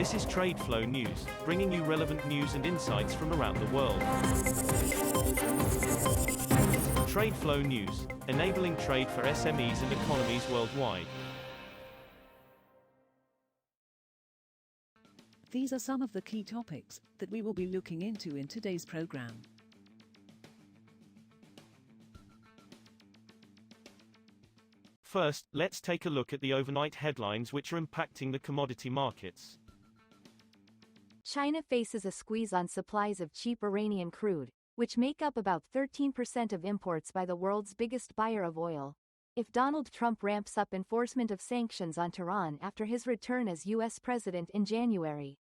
This is TradeFlow News, bringing you relevant news and insights from around the world. TradeFlow News, enabling trade for SMEs and economies worldwide. These are some of the key topics that we will be looking into in today's program. First, let's take a look at the overnight headlines which are impacting the commodity markets. China faces a squeeze on supplies of cheap Iranian crude, which make up about 13% of imports by the world's biggest buyer of oil. If Donald Trump ramps up enforcement of sanctions on Tehran after his return as U.S. president in January.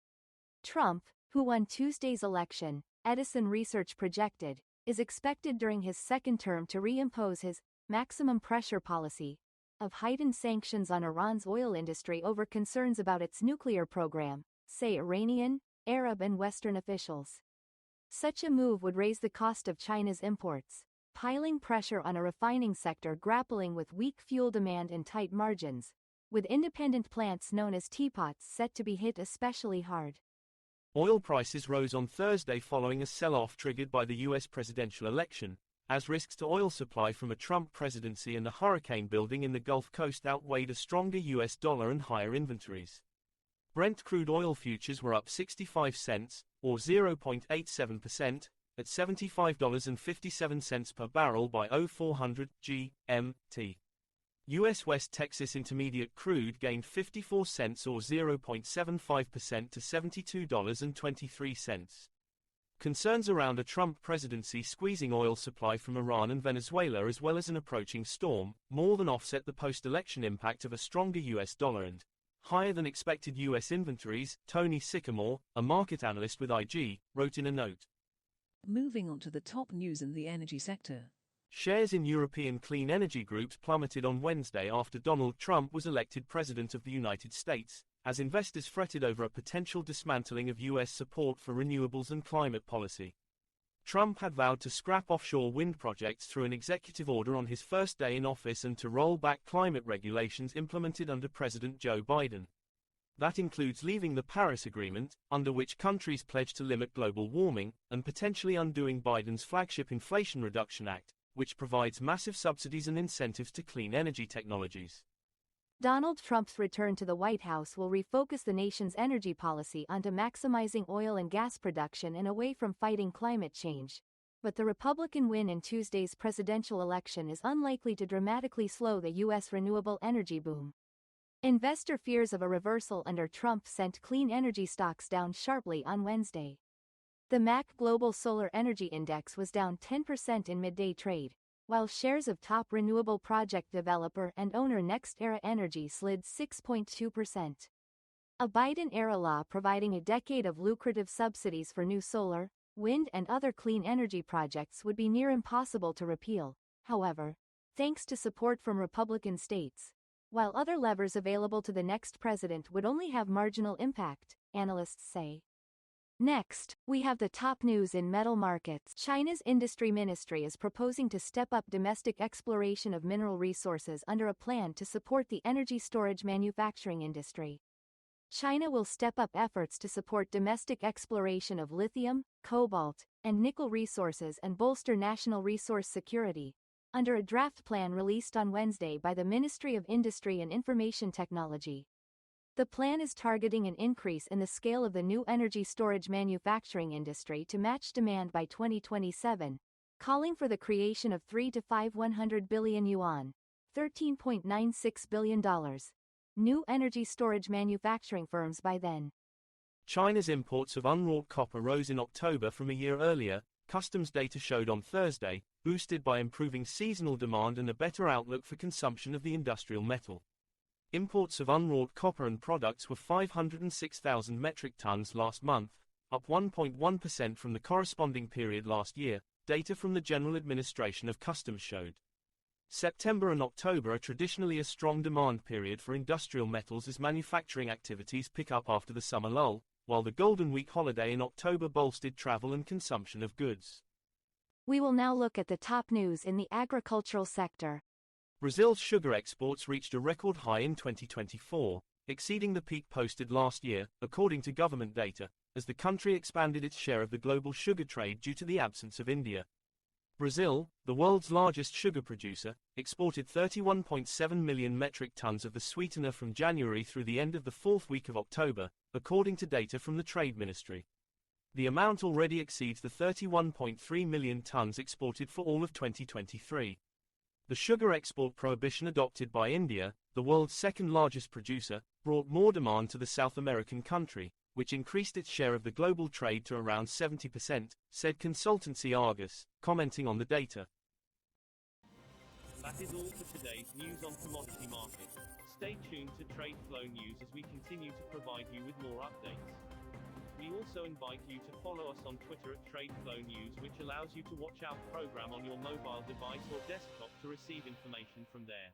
Trump, who won Tuesday's election, Edison Research projected, is expected during his second term to reimpose his maximum pressure policy of heightened sanctions on Iran's oil industry over concerns about its nuclear program, say Iranian, Arab and Western officials. Such a move would raise the cost of China's imports, piling pressure on a refining sector grappling with weak fuel demand and tight margins, with independent plants known as teapots set to be hit especially hard. Oil prices rose on Thursday following a sell-off triggered by the U.S. presidential election, as risks to oil supply from a Trump presidency and the hurricane building in the Gulf Coast outweighed a stronger U.S. dollar and higher inventories. Brent crude oil futures were up 65 cents, or 0.87%, at $75.57 per barrel by 0400 GMT. U.S. West Texas Intermediate crude gained 54 cents or 0.75% to $72.23. Concerns around a Trump presidency squeezing oil supply from Iran and Venezuela as well as an approaching storm, more than offset the post-election impact of a stronger U.S. dollar and higher than expected U.S. inventories, Tony Sycamore, a market analyst with IG, wrote in a note. Moving on to the top news in the energy sector. Shares in European clean energy groups plummeted on Wednesday after Donald Trump was elected President of the United States, as investors fretted over a potential dismantling of U.S. support for renewables and climate policy. Trump had vowed to scrap offshore wind projects through an executive order on his first day in office and to roll back climate regulations implemented under President Joe Biden. That includes leaving the Paris Agreement, under which countries pledge to limit global warming, and potentially undoing Biden's flagship Inflation Reduction Act, which provides massive subsidies and incentives to clean energy technologies. Donald Trump's return to the White House will refocus the nation's energy policy onto maximizing oil and gas production and away from fighting climate change. But the Republican win in Tuesday's presidential election is unlikely to dramatically slow the U.S. renewable energy boom. Investor fears of a reversal under Trump sent clean energy stocks down sharply on Wednesday. The MAC Global Solar Energy Index was down 10% in midday trade, while shares of top renewable project developer and owner NextEra Energy slid 6.2%. A Biden-era law providing a decade of lucrative subsidies for new solar, wind and other clean energy projects would be near impossible to repeal, however, thanks to support from Republican states, while other levers available to the next president would only have marginal impact, analysts say. Next, we have the top news in metal markets. China's industry ministry is proposing to step up domestic exploration of mineral resources under a plan to support the energy storage manufacturing industry. China will step up efforts to support domestic exploration of lithium, cobalt, and nickel resources and bolster national resource security, under a draft plan released on Wednesday by the Ministry of Industry and Information Technology. The plan is targeting an increase in the scale of the new energy storage manufacturing industry to match demand by 2027, calling for the creation of 3 to 5 100 billion yuan, $13.96 billion, new energy storage manufacturing firms by then. China's imports of unwrought copper rose in October from a year earlier, customs data showed on Thursday, boosted by improving seasonal demand and a better outlook for consumption of the industrial metal. Imports of unwrought copper and products were 506,000 metric tons last month, up 1.1% from the corresponding period last year, data from the General Administration of Customs showed. September and October are traditionally a strong demand period for industrial metals as manufacturing activities pick up after the summer lull, while the Golden Week holiday in October bolstered travel and consumption of goods. We will now look at the top news in the agricultural sector. Brazil's sugar exports reached a record high in 2024, exceeding the peak posted last year, according to government data, as the country expanded its share of the global sugar trade due to the absence of India. Brazil, the world's largest sugar producer, exported 31.7 million metric tons of the sweetener from January through the end of the fourth week of October, according to data from the Trade Ministry. The amount already exceeds the 31.3 million tons exported for all of 2023. The sugar export prohibition adopted by India, the world's second-largest producer, brought more demand to the South American country, which increased its share of the global trade to around 70%, said consultancy Argus, commenting on the data. That is all for today's news on commodity markets. Stay tuned to TradeFlow News as we continue to provide you with more updates. We also invite you to follow us on Twitter at TradeFlow News, which allows you to watch our program on your mobile device or desktop to receive information from there.